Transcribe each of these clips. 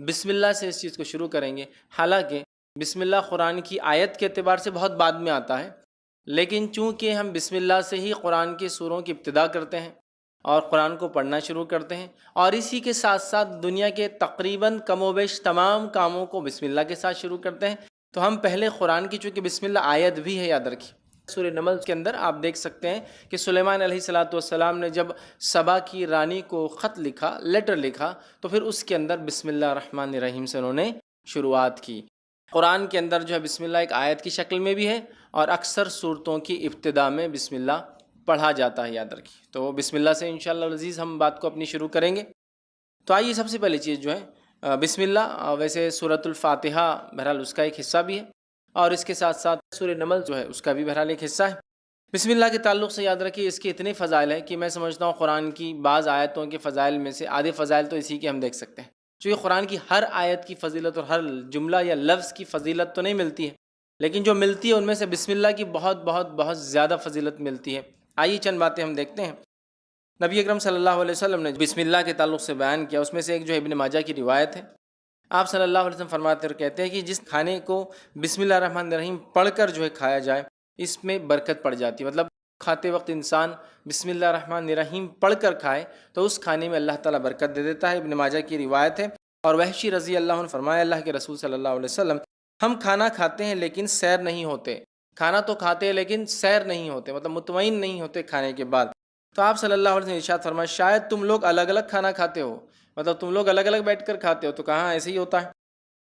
بسم اللہ سے اس چیز کو شروع کریں گے، حالانکہ بسم اللہ قرآن کی آیت کے اعتبار سے بہت بعد میں آتا ہے، لیکن چونکہ ہم بسم اللہ سے ہی قرآن کی سوروں کی ابتدا کرتے ہیں اور قرآن کو پڑھنا شروع کرتے ہیں، اور اسی کے ساتھ ساتھ دنیا کے تقریباً کم و بیش تمام کاموں کو بسم اللہ کے ساتھ شروع کرتے ہیں، تو ہم پہلے قرآن کی چونکہ بسم اللہ آیت بھی ہے، یاد رکھیے سورہ نمل کے اندر آپ دیکھ سکتے ہیں کہ سلیمان علیہ السلام نے جب سبا کی رانی کو خط لکھا، لیٹر لکھا، تو پھر اس کے اندر بسم اللہ الرحمن الرحیم سے انہوں نے شروعات کی۔ قرآن کے اندر جو ہے بسم اللہ ایک آیت کی شکل میں بھی ہے، اور اکثر صورتوں کی ابتدا میں بسم اللہ پڑھا جاتا ہے، یاد رکھیے۔ تو بسم اللہ سے انشاءاللہ العزیز ہم بات کو اپنی شروع کریں گے۔ تو آئیے سب سے پہلی چیز جو ہے بسم اللہ، ویسے سورۃ الفاتحہ بہرحال اس کا ایک حصہ بھی ہے، اور اس کے ساتھ ساتھ سورہ نمل جو ہے اس کا بھی بہرحال ایک حصہ ہے۔ بسم اللہ کے تعلق سے یاد رکھیے اس کے اتنے فضائل ہیں کہ میں سمجھتا ہوں قرآن کی بعض آیتوں کے فضائل میں سے آدھے فضائل تو اسی کے ہم دیکھ سکتے ہیں، چونکہ قرآن کی ہر آیت کی فضیلت اور ہر جملہ یا لفظ کی فضیلت تو نہیں ملتی ہے، لیکن جو ملتی ہے ان میں سے بسم اللہ کی بہت بہت بہت زیادہ فضیلت ملتی ہے۔ آئیے چند باتیں ہم دیکھتے ہیں۔ نبی اکرم صلی اللہ علیہ وسلم نے بسم اللہ کے تعلق سے بیان کیا، اس میں سے ایک جو ابن ماجہ کی روایت ہے، آپ صلی اللہ علیہ وسلم فرماتے اور کہتے ہیں کہ جس کھانے کو بسم اللہ الرحمن الرحیم پڑھ کر جو ہے کھایا جائے اس میں برکت پڑ جاتی ہے، مطلب کھاتے وقت انسان بسم اللہ الرحمن الرحیم پڑھ کر کھائے تو اس کھانے میں اللہ تعالیٰ برکت دے دیتا ہے۔ ابن ماجہ کی روایت ہے، اور وحشی رضی اللہ عنہ فرمایا اللہ کے رسول صلی اللہ علیہ وسلم ہم کھانا کھاتے ہیں لیکن سیر نہیں ہوتے، کھانا تو کھاتے ہیں لیکن سیر نہیں ہوتے، مطلب مطمئن نہیں ہوتے کھانے کے بعد۔ تو آپ صلی اللہ علیہ وسلم ارشاد فرمایا شاید تم لوگ الگ الگ کھانا کھاتے ہو، مطلب تم لوگ الگ الگ بیٹھ کر کھاتے ہو، تو کہاں ایسے ہی ہوتا ہے؟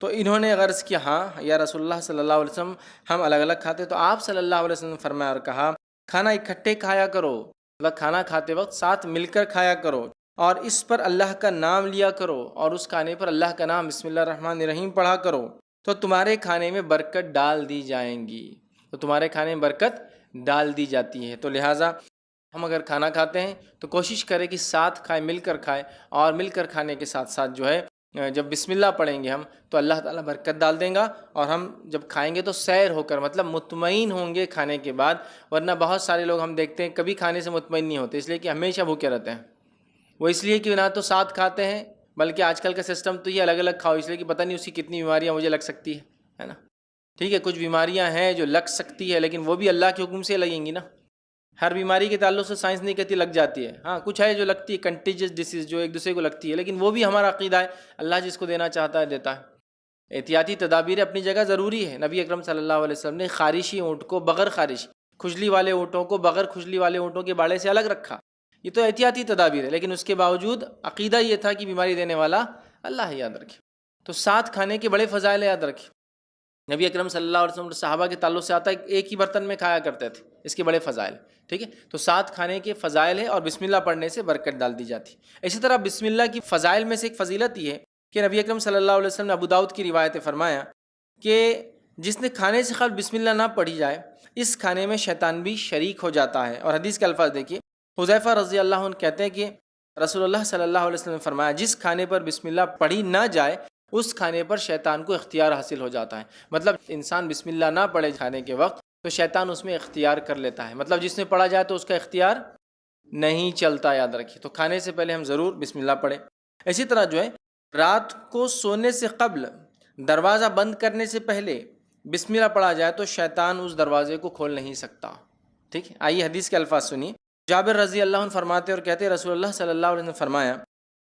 تو انہوں نے غرض کیا ہاں یا رسول اللہ صلی اللہ علیہ وسلم ہم الگ الگ کھاتے، تو آپ صلی اللہ علیہ وسلم فرمایا اور کہا کھانا اکٹھے کھایا کرو، مطلب کھانا کھاتے وقت ساتھ مل کر کھایا کرو، اور اس پر اللہ کا نام لیا کرو، اور اس کھانے پر اللہ کا نام بسم اللہ الرحمن الرحیم پڑھا کرو، تو تمہارے کھانے میں برکت ڈال دی جائیں گی، تو تمہارے کھانے میں برکت ڈال دی جاتی ہے۔ تو لہٰذا ہم اگر کھانا کھاتے ہیں تو کوشش کریں کہ ساتھ کھائیں، مل کر کھائیں، اور مل کر کھانے کے ساتھ ساتھ جو ہے جب بسم اللہ پڑھیں گے ہم تو اللہ تعالیٰ برکت ڈال دیں گا، اور ہم جب کھائیں گے تو سیر ہو کر، مطلب مطمئن ہوں گے کھانے کے بعد، ورنہ بہت سارے لوگ ہم دیکھتے ہیں کبھی کھانے سے مطمئن نہیں ہوتے، اس لیے کہ ہمیشہ بھوکے رہتے ہیں۔ وہ اس لیے کہ نہ تو ساتھ کھاتے ہیں، بلکہ آج کل کا سسٹم تو یہ الگ الگ کھاؤ، اس لیے کہ پتہ نہیں اس کی کتنی بیماریاں مجھے لگ سکتی ہے نا۔ ٹھیک ہے، کچھ بیماریاں ہیں جو لگ سکتی ہے، لیکن وہ بھی اللہ کے حکم سے لگیں گی نا۔ ہر بیماری کے تعلق سے سائنس نہیں کہتی لگ جاتی ہے، ہاں کچھ ہے جو لگتی ہے، کنٹیجس ڈیسیز جو ایک دوسرے کو لگتی ہے، لیکن وہ بھی ہمارا عقیدہ ہے، اللہ جس کو دینا چاہتا ہے دیتا ہے۔ احتیاطی تدابیر اپنی جگہ ضروری ہے۔ نبی اکرم صلی اللہ علیہ وسلم نے خارشی اونٹ کو بغیر خارش، کھجلی والے اونٹوں کو بغیر کھجلی والے اونٹوں کے باڑے سے الگ رکھا، یہ تو احتیاطی تدابیر ہے، لیکن اس کے باوجود عقیدہ یہ تھا کہ بیماری دینے والا اللہ ہے، یاد رکھے۔ تو ساتھ کھانے کے بڑے فضائل یاد رکھے۔ نبی اکرم صلی اللہ علیہ وسلم صحابہ کے تعلق سے آتا ہے ایک ہی برتن میں کھایا کرتے تھے، اس کے بڑے فضائل، ٹھیک ہے۔ تو ساتھ کھانے کے فضائل ہے، اور بسم اللہ پڑھنے سے برکت ڈال دی جاتی ہے۔ اسی طرح بسم اللہ کی فضائل میں سے ایک فضیلت یہ ہے کہ نبی اکرم صلی اللہ علیہ وسلم نے ابو داؤد کی روایت فرمایا کہ جس نے کھانے سے قبل بسم اللہ نہ پڑھی جائے اس کھانے میں شیطان بھی شریک ہو جاتا ہے۔ اور حدیث کے الفاظ دیکھیے، حذیفہ رضی اللہ عنہ کہتے ہیں کہ رسول اللہ صلی اللہ علیہ وسلم نے فرمایا جس کھانے پر بسم اللہ پڑھی نہ جائے اس کھانے پر شیطان کو اختیار حاصل ہو جاتا ہے، مطلب انسان بسم اللہ نہ پڑھے کھانے کے وقت تو شیطان اس میں اختیار کر لیتا ہے، مطلب جس میں پڑھا جائے تو اس کا اختیار نہیں چلتا، یاد رکھیے۔ تو کھانے سے پہلے ہم ضرور بسم اللہ پڑھیں۔ اسی طرح جو ہے رات کو سونے سے قبل دروازہ بند کرنے سے پہلے بسم اللہ پڑھا جائے تو شیطان اس دروازے کو کھول نہیں سکتا، ٹھیک ہے۔ آئیے حدیث کے الفاظ سنیے۔ جابر رضی اللہ عنہ فرماتے اور کہتے رسول اللہ صلی اللہ علیہ وسلم نے فرمایا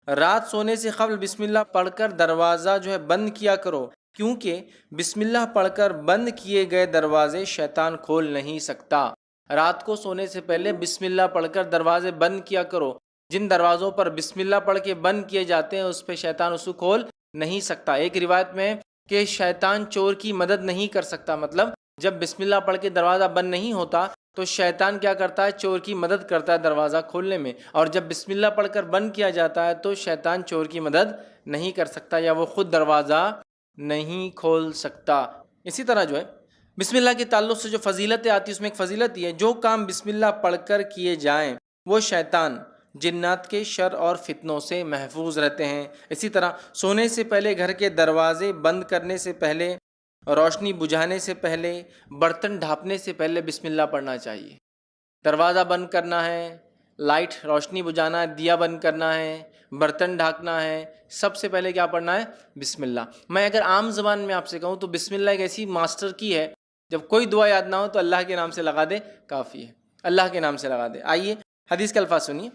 رات سونے سے قبل بسم اللہ پڑھ کر دروازہ جو ہے بند کیا کرو، کیونکہ بسم اللہ پڑھ کر بند کیے گئے دروازے شیطان کھول نہیں سکتا۔ رات کو سونے سے پہلے بسم اللہ پڑھ کر دروازے بند کیا کرو، جن دروازوں پر بسم اللہ پڑھ کے بند کیے جاتے ہیں اس پہ شیطان اس کو کھول نہیں سکتا۔ ایک روایت میں کہ شیطان چور کی مدد نہیں کر سکتا، مطلب جب بسم اللہ پڑھ کے دروازہ بند نہیں ہوتا تو شیطان کیا کرتا ہے، چور کی مدد کرتا ہے دروازہ کھولنے میں، اور جب بسم اللہ پڑھ کر بند کیا جاتا ہے تو شیطان چور کی مدد نہیں کر سکتا، یا وہ خود دروازہ نہیں کھول سکتا۔ اسی طرح جو ہے بسم اللہ کے تعلق سے جو فضیلتیں آتی ہیں اس میں ایک فضیلت یہ ہے جو کام بسم اللہ پڑھ کر کیے جائیں وہ شیطان جنات کے شر اور فتنوں سے محفوظ رہتے ہیں۔ اسی طرح سونے سے پہلے گھر کے دروازے بند کرنے سے پہلے، روشنی بجھانے سے پہلے، برتن ڈھانپنے سے پہلے بسم اللہ پڑھنا چاہیے۔ دروازہ بند کرنا ہے، لائٹ روشنی بجھانا ہے، دیا بند کرنا ہے، برتن ڈھانکنا ہے، سب سے پہلے کیا پڑھنا ہے؟ بسم اللہ۔ میں اگر عام زبان میں آپ سے کہوں تو بسم اللہ ایک ایسی ماسٹر کی ہے، جب کوئی دعا یاد نہ ہو تو اللہ کے نام سے لگا دے، کافی ہے، اللہ کے نام سے لگا دے۔ آئیے حدیث کے الفاظ سنیے۔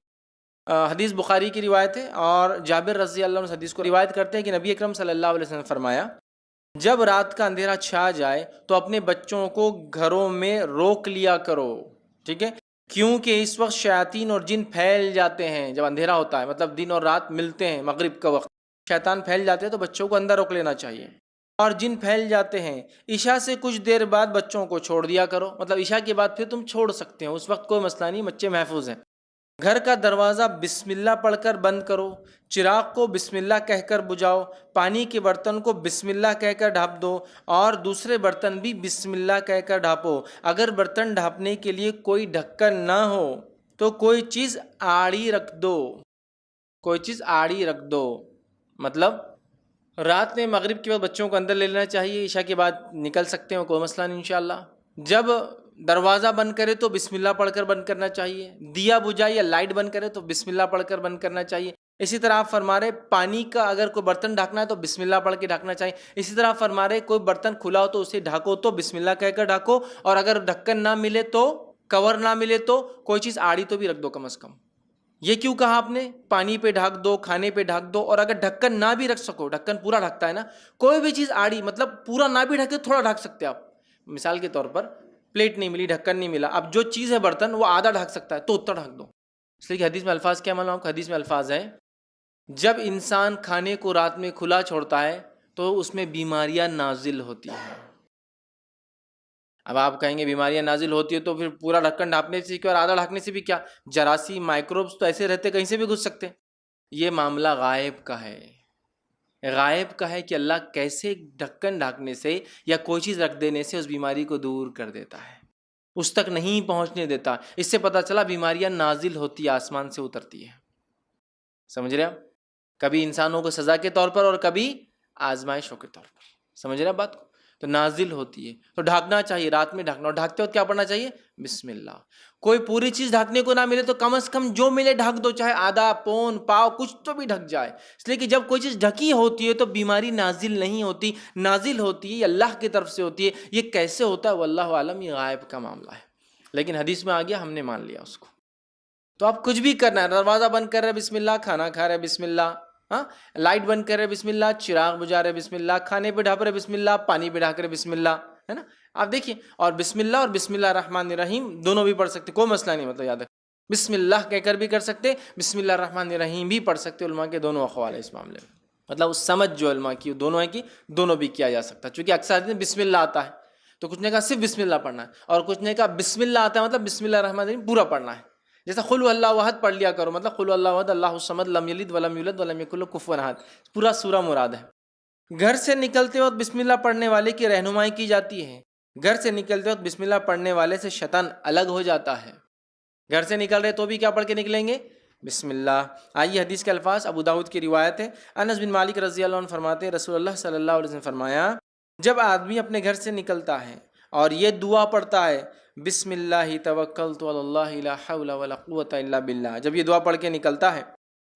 حدیث بخاری کی روایت ہے، اور جابر رضی اللہ عنہ حدیث کو روایت کرتے ہیں کہ نبی اکرم صلی اللہ علیہ وسلم نے فرمایا، جب رات کا اندھیرا چھا جائے تو اپنے بچوں کو گھروں میں روک لیا کرو، ٹھیک ہے، کیونکہ اس وقت شیاطین اور جن پھیل جاتے ہیں۔ جب اندھیرا ہوتا ہے مطلب دن اور رات ملتے ہیں، مغرب کا وقت شیطان پھیل جاتے ہیں تو بچوں کو اندر روک لینا چاہیے، اور جن پھیل جاتے ہیں عشاء سے کچھ دیر بعد بچوں کو چھوڑ دیا کرو، مطلب عشاء کے بعد پھر تم چھوڑ سکتے ہو، اس وقت کوئی مسئلہ نہیں، بچے محفوظ ہیں۔ گھر کا دروازہ بسم اللہ پڑھ کر بند کرو، چراغ کو بسم اللہ کہہ کر بجھاؤ، پانی کے برتن کو بسم اللہ کہہ کر ڈھانپ دو، اور دوسرے برتن بھی بسم اللہ کہہ کر ڈھانپو۔ اگر برتن ڈھانپنے کے لیے کوئی ڈھکن نہ ہو تو کوئی چیز آڑی رکھ دو، کوئی چیز آڑی رکھ دو، مطلب رات میں مغرب کے بعد بچوں کو اندر لے لینا چاہیے، عشاء کے بعد نکل سکتے ہو، کوئی مسئلہ نہیں انشاءاللہ۔ جب دروازہ بند کرے تو بسم اللہ پڑھ کر بند کرنا چاہیے، دیا بجھائے یا لائٹ بند کرے تو بسم اللہ پڑھ کر بند کرنا چاہیے۔ اسی طرح آپ فرما رہے پانی کا اگر کوئی برتن ڈھانکنا ہے تو بسم اللہ پڑھ کے ڈھانکنا چاہیے۔ اسی طرح آپ فرما رہے کوئی برتن کھلا ہو تو اسے ڈھانکو تو بسم اللہ کہہ کر ڈھانکو، اور اگر ڈھکن نہ ملے تو، کور نہ ملے تو کوئی چیز آڑی تو بھی رکھ دو کم از کم۔ یہ کیوں کہا آپ نے؟ پانی پہ ڈھانک دو، کھانے پہ ڈھانک دو، اور اگر ڈھکن نہ بھی رکھ سکو، ڈھکن پورا ڈھکتا ہے نا، کوئی بھی چیز آڑی مطلب پورا نہ بھی ڈھکے تھوڑا ڈھانک سکتے آپ۔ مثال کے طور پر پلیٹ نہیں ملی، ڈھکن نہیں ملا، اب جو چیز ہے برتن وہ آدھا ڈھک سکتا ہے تو اتنا ڈھک دو۔ اس لیے کہ حدیث میں الفاظ کیا معلوم آپ کو؟ حدیث میں الفاظ ہے جب انسان کھانے کو رات میں کھلا چھوڑتا ہے تو اس میں بیماریاں نازل ہوتی ہیں۔ اب آپ کہیں گے بیماریاں نازل ہوتی ہے تو پھر پورا ڈھکن ڈھانپنے سے کیا اور آدھا ڈھانپنے سے بھی کیا؟ جراثیم، مائکروبس تو ایسے رہتے کہیں سے بھی گھس سکتے۔ یہ معاملہ غائب کا ہے، غائب کا ہے کہ اللہ کیسے ڈھکن ڈھانکنے سے یا کوئی چیز رکھ دینے سے اس بیماری کو دور کر دیتا ہے، اس تک نہیں پہنچنے دیتا۔ اس سے پتہ چلا بیماریاں نازل ہوتی، آسمان سے اترتی ہے۔ سمجھ رہے آپ؟ کبھی انسانوں کو سزا کے طور پر اور کبھی آزمائشوں کے طور پر، سمجھ رہے آپ بات کو؟ تو نازل ہوتی ہے تو ڈھانکنا چاہیے، رات میں ڈھانکنا، اور ڈھانکتے وقت کیا پڑھنا چاہیے؟ بسم اللہ۔ کوئی پوری چیز ڈھانکنے کو نہ ملے تو کم از کم جو ملے ڈھک دو، چاہے آدھا پون پاؤ کچھ تو بھی ڈھک جائے، اس لیے کہ جب کوئی چیز ڈھکی ہوتی ہے تو بیماری نازل نہیں ہوتی، نازل ہوتی ہے یہ اللہ کی طرف سے ہوتی ہے۔ یہ کیسے ہوتا ہے واللہ عالم، یہ غائب کا معاملہ ہے، لیکن حدیث میں آ گیا، ہم نے مان لیا اس کو۔ تو آپ کچھ بھی کرنا ہے، دروازہ بند کر رہے بسم اللہ، کھانا کھا رہے بسم اللہ، ہاں لائٹ بند کر رہے بسم اللہ، چراغ بجھا رہے بسم اللہ، کھانے پہ ڈھانپ رہے بسم اللہ، پانی پہ ڈھانک رہے بسم اللہ، ہے نا؟ آپ دیکھیے، اور بسم اللہ اور بسم اللہ الرحمن الرحیم دونوں بھی پڑھ سکتے، کوئی مسئلہ نہیں، مطلب یاد رکھ، بسم اللہ کہہ کر بھی کر سکتے، بسم اللہ الرحمن الرحیم بھی پڑھ سکتے، علماء کے دونوں اقوال ہیں اس معاملے میں، مطلب اس سمجھ جو علماء کی دونوں ہے کہ دونوں بھی کیا جا سکتا ہے، چونکہ اکثر آدمی بسم اللہ آتا ہے تو کچھ نے کہا صرف بسم اللہ پڑھنا ہے، اور کچھ نے کہا بسم اللہ آتا ہے مطلب بسم اللہ الرحمن الرحیم پورا پڑھنا ہے۔ جیسا قل هو اللہ احد پڑھ لیا کرو، مطلب قل هو اللہ احد اللہ الصمد لم یلد ولم یولد ولم یکن له کفوا احد، پورا سورہ مراد ہے۔ گھر سے نکلتے وقت بسم اللہ پڑھنے والے کی رہنمائی کی جاتی ہے، گھر سے نکلتے وقت بسم اللہ پڑھنے والے سے شیطان الگ ہو جاتا ہے۔ گھر سے نکل رہے تو بھی کیا پڑھ کے نکلیں گے؟ بسم اللہ۔ آئیے حدیث کے الفاظ، ابو داؤد کی روایت ہے، انس بن مالک رضی اللہ عنہ فرماتے ہیں رسول اللہ صلی اللہ علیہ وسلم فرمایا، جب آدمی اپنے گھر سے نکلتا ہے اور یہ دعا پڑھتا ہے بسم اللہ توکلت علی اللہ لا حول ولا قوت الا باللہ، جب یہ دعا پڑھ کے نکلتا ہے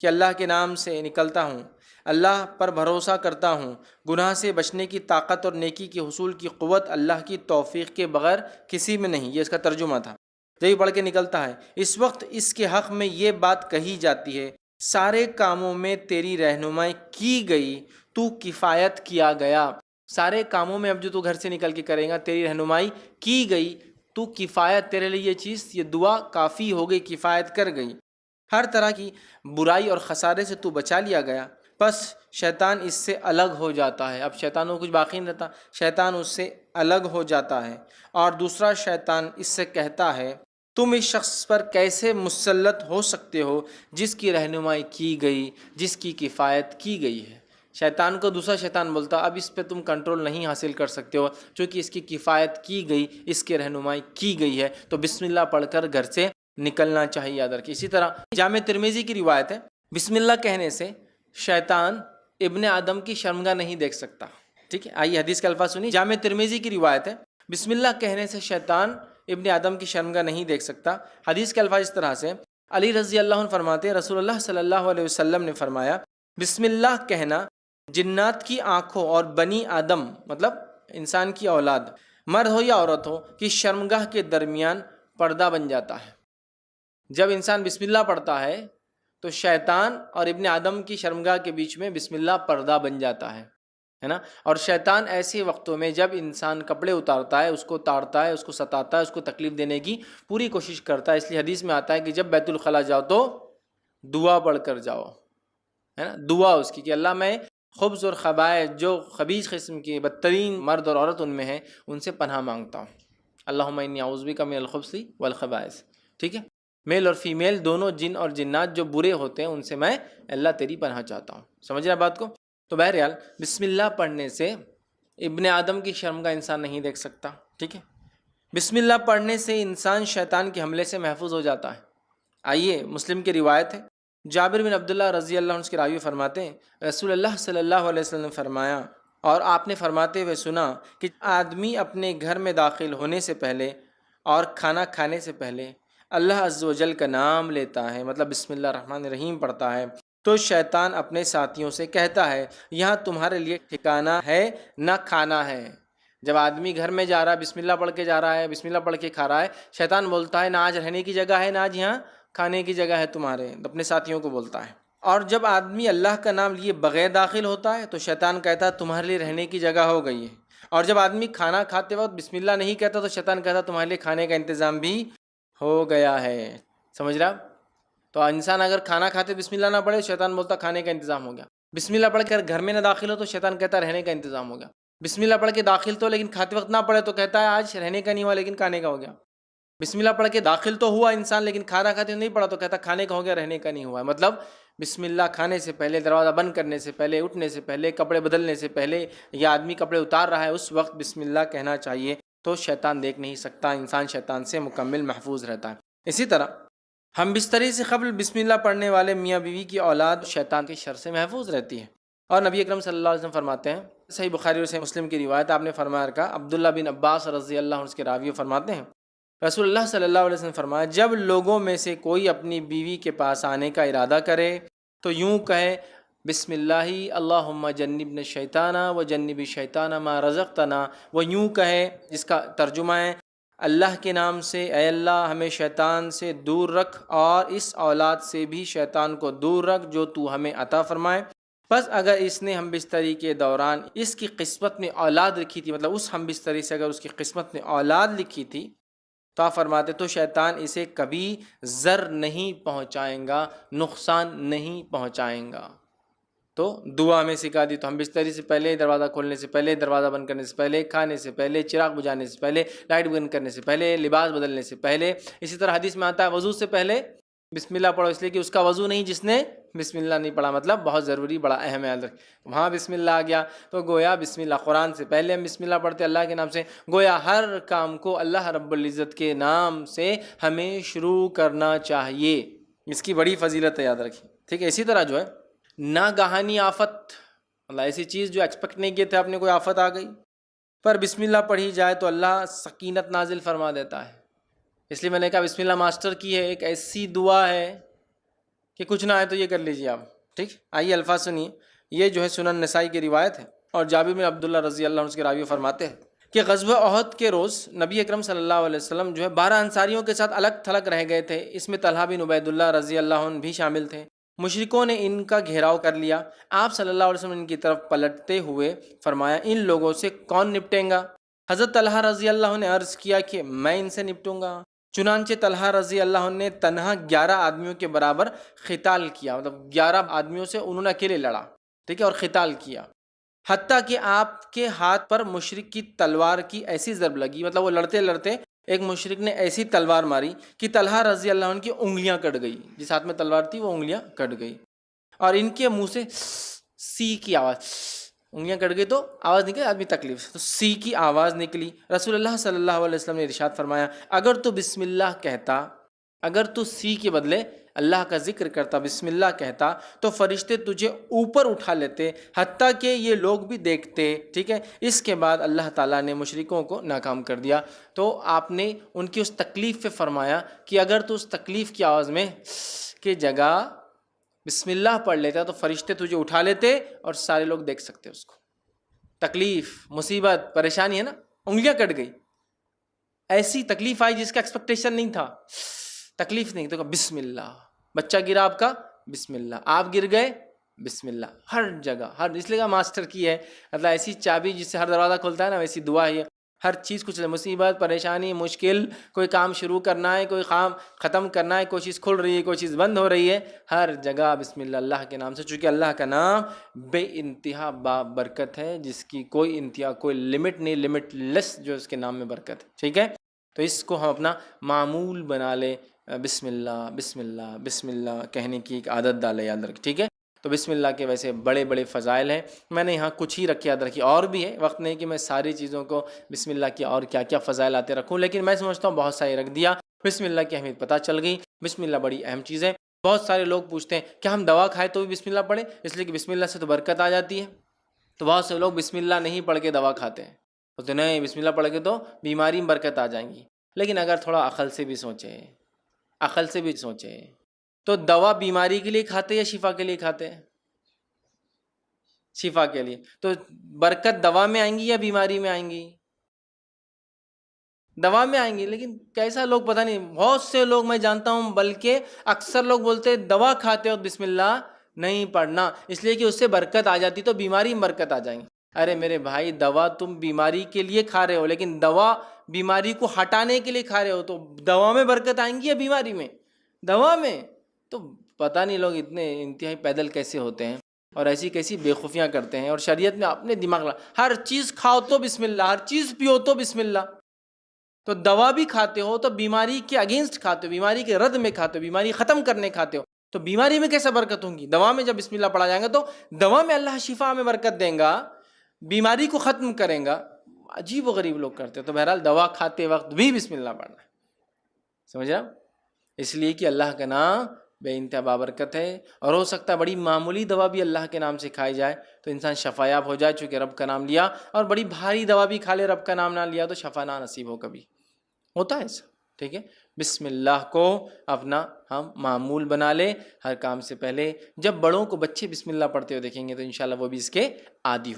کہ اللہ کے نام سے نکلتا ہوں، اللہ پر بھروسہ کرتا ہوں، گناہ سے بچنے کی طاقت اور نیکی کے حصول کی قوت اللہ کی توفیق کے بغیر کسی میں نہیں، یہ اس کا ترجمہ تھا، جب یہ پڑھ کے نکلتا ہے، اس وقت اس کے حق میں یہ بات کہی جاتی ہے، سارے کاموں میں تیری رہنمائی کی گئی، تو کفایت کیا گیا، سارے کاموں میں اب جو تو گھر سے نکل کے کرے گا تیری رہنمائی کی گئی، تو کفایت، تیرے لیے یہ چیز، یہ دعا کافی ہو گئی، کفایت کر گئی، ہر طرح کی برائی اور خسارے سے تو بچا لیا گیا، بس شیطان اس سے الگ ہو جاتا ہے، اب شیطان کو کچھ باقی نہیں رہتا، شیطان اس سے الگ ہو جاتا ہے، اور دوسرا شیطان اس سے کہتا ہے تم اس شخص پر کیسے مسلط ہو سکتے ہو جس کی رہنمائی کی گئی، جس کی کفایت کی گئی ہے۔ شیطان کو دوسرا شیطان بولتا اب اس پہ تم کنٹرول نہیں حاصل کر سکتے ہو چونکہ اس کی کفایت کی گئی، اس کی رہنمائی کی گئی ہے، تو بسم اللہ پڑھ کر گھر سے نکلنا چاہیے، یاد رکھیے۔ اسی طرح جامع ترمذی کی روایت ہے، بسم اللہ کہنے سے شیطان ابن آدم کی شرمگاہ نہیں دیکھ سکتا، ٹھیک ہے؟ آئیے حدیث کے الفاظ سنیے، جامع ترمذی کی روایت ہے، بسم اللہ کہنے سے شیطان ابن آدم کی شرمگاہ نہیں دیکھ سکتا۔ حدیث کے الفاظ اس طرح سے، علی رضی اللہ عنہ فرماتے ہیں رسول اللہ صلی اللہ علیہ وسلم نے فرمایا بسم اللہ کہنا جنات کی آنکھوں اور بنی آدم مطلب انسان کی اولاد مرد ہو یا عورت ہو کہ شرمگاہ کے درمیان پردہ بن جاتا ہے۔ جب انسان بسم اللہ پڑھتا ہے تو شیطان اور ابن آدم کی شرمگاہ کے بیچ میں بسم اللہ پردہ بن جاتا ہے نا۔ اور شیطان ایسے وقتوں میں جب انسان کپڑے اتارتا ہے اس کو تاڑتا ہے، اس کو ستاتا ہے، اس کو تکلیف دینے کی پوری کوشش کرتا ہے۔ اس لیے حدیث میں آتا ہے کہ جب بیت الخلا جاؤ تو دعا پڑھ کر جاؤ، ہے نا، دعا اس کی کہ اللہ میں خبث اور خبائث جو خبیث قسم کے بدترین مرد اور عورت ان میں ہیں ان سے پناہ مانگتا ہوں۔ اللہم انی اعوذ بک من الخبث والخبائث، ٹھیک ہے، میل اور فیمیل دونوں جن اور جنات جو برے ہوتے ہیں ان سے میں اللہ تیری پناہ چاہتا ہوں۔ سمجھ رہے بات کو؟ تو بہرحال بسم اللہ پڑھنے سے ابن آدم کی شرم کا انسان نہیں دیکھ سکتا، ٹھیک ہے۔ بسم اللہ پڑھنے سے انسان شیطان کے حملے سے محفوظ ہو جاتا ہے۔ آئیے مسلم کی روایت ہے، جابر بن عبداللہ رضی اللہ عنہ اس کے راوی فرماتے ہیں رسول اللہ صلی اللہ علیہ وسلم نے فرمایا اور آپ نے فرماتے ہوئے سنا کہ آدمی اپنے گھر میں داخل ہونے سے پہلے اور کھانا کھانے سے پہلے اللہ عز و جل کا نام لیتا ہے، مطلب بسم اللہ الرحمن الرحیم پڑھتا ہے، تو شیطان اپنے ساتھیوں سے کہتا ہے یہاں تمہارے لیے ٹھکانہ ہے نہ کھانا ہے۔ جب آدمی گھر میں جا رہا ہے بسم اللہ پڑھ کے جا رہا ہے، بسم اللہ پڑھ کے کھا رہا ہے، شیطان بولتا ہے نہ آج رہنے کی جگہ ہے نہ آج یہاں کھانے کی جگہ ہے تمہارے، اپنے ساتھیوں کو بولتا ہے۔ اور جب آدمی اللہ کا نام لیے بغیر داخل ہوتا ہے تو شیطان کہتا ہے تمہارے لیے رہنے کی جگہ ہو گئی ہے۔ اور جب آدمی کھانا کھاتے وقت بسم اللہ نہیں کہتا تو شیطان کہتا تمہارے لیے کھانے کا انتظام بھی ہو گیا ہے۔ سمجھ رہا؟ تو انسان اگر کھانا کھاتے بسم اللہ نہ پڑھے شیطان بولتا کھانے کا انتظام ہو گیا۔ بسم اللہ پڑھ کر گھر میں نہ داخل ہو تو شیطان کہتا رہنے کا انتظام ہو گیا۔ بسم اللہ پڑھ کے داخل تو لیکن کھاتے وقت نہ پڑھے تو کہتا ہے آج رہنے کا نہیں ہوا لیکن کھانے کا ہو گیا۔ بسم اللہ پڑھ کے داخل تو ہوا انسان لیکن کھانا کھاتے نہیں پڑا تو کہتا کھانے کا ہو گیا رہنے کا نہیں ہوا ہے۔ مطلب بسم اللہ کھانے سے پہلے، دروازہ بند کرنے سے پہلے، اٹھنے سے پہلے، کپڑے بدلنے سے پہلے یا آدمی کپڑے اتار رہا ہے اس وقت بسم اللہ کہنا چاہیے، تو شیطان دیکھ نہیں سکتا، انسان شیطان سے مکمل محفوظ رہتا ہے۔ اسی طرح ہم بستری سے قبل بسم اللہ پڑھنے والے میاں بیوی کی اولاد شیطان کے شر سے محفوظ رہتی ہے۔ اور نبی اکرم صلی اللہ علیہ وسلم فرماتے ہیں، صحیح بخاری اور صحیح مسلم کی روایت، آپ نے فرمایا رکھا، عبداللہ بن عباس رضی اللہ عنہ اس کے راوی فرماتے ہیں رسول اللہ صلی اللہ علیہ وسلم فرمایا جب لوگوں میں سے کوئی اپنی بیوی کے پاس آنے کا ارادہ کرے تو یوں کہے بسم اللہ اللہم جنبنا الشیطان و جنب الشیطان ما رزقتنا، وہ یوں کہے جس کا ترجمہ ہے اللہ کے نام سے اے اللہ ہمیں شیطان سے دور رکھ اور اس اولاد سے بھی شیطان کو دور رکھ جو تو ہمیں عطا فرمائے۔ بس اگر اس نے ہم بستری کے دوران اس کی قسمت میں اولاد لکھی تھی، مطلب اس ہم بستری سے اگر اس کی قسمت میں اولاد لکھی تھی تو آپ فرماتے تو شیطان اسے کبھی ضر نہیں پہنچائیں گا، نقصان نہیں پہنچائیں گا۔ تو دعا ہمیں سکھا دی، تو ہم بستری سے پہلے، دروازہ کھولنے سے پہلے، دروازہ بند کرنے سے پہلے، کھانے سے پہلے، چراغ بجھانے سے پہلے، لائٹ بند کرنے سے پہلے، لباس بدلنے سے پہلے، اسی طرح حدیث میں آتا ہے وضو سے پہلے بسم اللہ پڑھو، اس لیے کہ اس کا وضو نہیں جس نے بسم اللہ نہیں پڑھا، مطلب بہت ضروری، بڑا اہم ہے۔ وہاں بسم اللہ آ گیا تو گویا بسم اللہ، قرآن سے پہلے ہم بسم اللہ پڑھتے اللہ کے نام سے، گویا ہر کام کو اللہ رب العزت کے نام سے ہمیں شروع کرنا چاہیے۔ اس کی بڑی فضیلت ہے، یاد رکھیں، ٹھیک ہے۔ اسی طرح جو ہے ناگہانی آفت، اللہ ایسی چیز جو ایکسپیکٹ نہیں کیے تھے، آپ نے کوئی آفت آ گئی پر بسم اللہ پڑھی جائے تو اللہ سکینت نازل فرما دیتا ہے۔ اس لیے میں نے کہا بسم اللہ ماسٹر کی ہے، ایک ایسی دعا ہے کہ کچھ نہ آئے تو یہ کر لیجیے آپ، ٹھیک۔ آئیے الفاظ سنیے، یہ جو ہے سنن نسائی کی روایت ہے اور جابر بن عبداللہ رضی اللہ عنہ اس کے راوی فرماتے ہیں کہ غزوہ احد کے روز نبی اکرم صلی اللہ علیہ وسلم جو ہے 12 انصاریوں کے ساتھ الگ تھلگ رہ گئے تھے، اس میں طلحہ بن عبید اللہ رضی اللہ عنہ بھی شامل تھے۔ مشرکوں نے ان کا گھیراؤ کر لیا، آپ صلی اللہ علیہ وسلم ان کی طرف پلٹتے ہوئے فرمایا ان لوگوں سے کون نپٹیں گا؟ حضرت طلحہ رضی اللہ عنہ نے عرض کیا کہ میں ان سے نپٹوں گا۔ چنانچہ طلحہ رضی اللہ عنہ نے تنہا 11 آدمیوں کے برابر قتال کیا، مطلب 11 آدمیوں سے انہوں نے اکیلے لڑا، ٹھیک ہے، اور قتال کیا، حتیٰ کہ آپ کے ہاتھ پر مشرک کی تلوار کی ایسی ضرب لگی، مطلب وہ لڑتے لڑتے ایک مشرک نے ایسی تلوار ماری کہ طلحہ رضی اللہ عنہ کی انگلیاں کٹ گئی، جس ہاتھ میں تلوار تھی وہ انگلیاں کٹ گئی، اور ان کے منہ سے سی کی آواز، انگلیاں کٹ گئی تو آواز نکلی، آدمی تکلیف سے، تو سی کی آواز نکلی۔ رسول اللہ صلی اللہ علیہ وسلم نے ارشاد فرمایا اگر تو بسم اللہ کہتا اگر تو سی کے بدلے اللہ کا ذکر کرتا، بسم اللہ کہتا، تو فرشتے تجھے اوپر اٹھا لیتے، حتیٰ کہ یہ لوگ بھی دیکھتے. ٹھیک ہے. اس کے بعد اللہ تعالیٰ نے مشرکوں کو ناکام کر دیا. تو آپ نے ان کی اس تکلیف پہ فرمایا کہ اگر تو اس تکلیف کی آواز میں کی جگہ بسم اللہ پڑھ لیتا تو فرشتے تجھے اٹھا لیتے اور سارے لوگ دیکھ سکتے اس کو. تکلیف، مصیبت، پریشانی ہے نا، انگلیاں کٹ گئی، ایسی تکلیف آئی جس کا ایکسپیکٹیشن نہیں تھا. تکلیف نہیں تو بسم اللہ. بچہ گرا آپ کا، بسم اللہ. آپ گر گئے، بسم اللہ. ہر جگہ، ہر، اس لیے ماسٹر کی ہے، مطلب ایسی چابی جس سے ہر دروازہ کھلتا ہے نا، ویسی دعا ہے. ہر چیز کچھ، مصیبت، پریشانی، مشکل، کوئی کام شروع کرنا ہے، کوئی کام ختم کرنا ہے، کوئی چیز کھل رہی ہے، کوئی چیز بند ہو رہی ہے، ہر جگہ بسم اللہ، اللہ کے نام سے. چونکہ اللہ کا نام بے انتہا برکت ہے، جس کی کوئی انتہا، کوئی لمٹ نہیں، لمٹ لیس جو اس کے نام میں برکت ہے. ٹھیک ہے. تو اس کو ہم اپنا معمول بنا لیں، بسم اللہ بسم اللہ بسم اللہ کہنے کی ایک عادت ڈالے، یاد رکھ. ٹھیک ہے. تو بسم اللہ کے ویسے بڑے بڑے فضائل ہیں، میں نے یہاں کچھ ہی رکھے، یاد رکھی. اور بھی ہے، وقت نہیں کہ میں ساری چیزوں کو بسم اللہ کی اور کیا کیا فضائل آتے رکھوں، لیکن میں سمجھتا ہوں بہت سارے رکھ دیا. بسم اللہ کی اہمیت پتہ چل گئی. بسم اللہ بڑی اہم چیز ہے. بہت سارے لوگ پوچھتے ہیں کیا ہم دوا کھائے تو بھی بسم اللہ پڑھیں، اس لیے کہ بسم اللہ سے تو برکت آ جاتی ہے. تو بہت سے لوگ بسم اللہ نہیں پڑھ کے دوا کھاتے ہیں، بولتے نہیں بسم اللہ پڑھ کے تو بیماری میں برکت آ جائیں گی. لیکن اگر تھوڑا عقل سے بھی سوچے تو دوا بیماری کے لیے کھاتے یا شفا کے لیے کھاتے ہیں؟ شفا کے لیے. تو برکت دوا میں آئیں گی یا بیماری میں آئیں گی؟ دوا میں آئیں گی. لیکن کیسا لوگ پتہ نہیں، بہت سے لوگ میں جانتا ہوں، بلکہ اکثر لوگ بولتے ہیں دوا کھاتے ہو بسم اللہ نہیں پڑھنا، اس لیے کہ اس سے برکت آ جاتی تو بیماری میں برکت آ جائیں گی. ارے میرے بھائی، دوا تم بیماری کے لیے کھا رہے ہو، لیکن دوا بیماری کو ہٹانے کے لیے کھا رہے ہو، تو دوا میں برکت آئیں گی یا بیماری میں؟ دوا میں. تو پتہ نہیں لوگ اتنے انتہائی پیدل کیسے ہوتے ہیں اور ایسی کیسی بے خوفیاں کرتے ہیں. اور شریعت میں اپنے دماغ ہر چیز کھاؤ تو بسم اللہ، ہر چیز پیو تو بسم اللہ. تو دوا بھی کھاتے ہو تو بیماری کے اگینسٹ کھاتے ہو، بیماری کے رد میں کھاتے ہو، بیماری ختم کرنے کھاتے ہو، تو بیماری میں کیسے برکت ہوں گی؟ دوا میں جب بسم اللہ پڑھا جائے گا تو دوا میں اللہ شفا میں برکت دیں گا، بیماری کو ختم کریں گا. عجیب و غریب لوگ کرتے ہیں. تو بہرحال دوا کھاتے وقت بھی بسم اللہ پڑھنا ہے. سمجھ رہا؟ اس لیے کہ اللہ کا نام بے انتہا بابرکت ہے، اور ہو سکتا ہے بڑی معمولی دوا بھی اللہ کے نام سے کھائی جائے تو انسان شفایاب ہو جائے، چونکہ رب کا نام لیا. اور بڑی بھاری دوا بھی کھا لے، رب کا نام نہ لیا تو شفا نہ نصیب ہو. کبھی ہوتا ہے ایسا. ٹھیک ہے. بسم اللہ کو اپنا ہم معمول بنا لیں ہر کام سے پہلے. جب بڑوں کو بچے بسم اللہ پڑھتے ہوئے دیکھیں گے تو انشاءاللہ وہ بھی اس کے عادی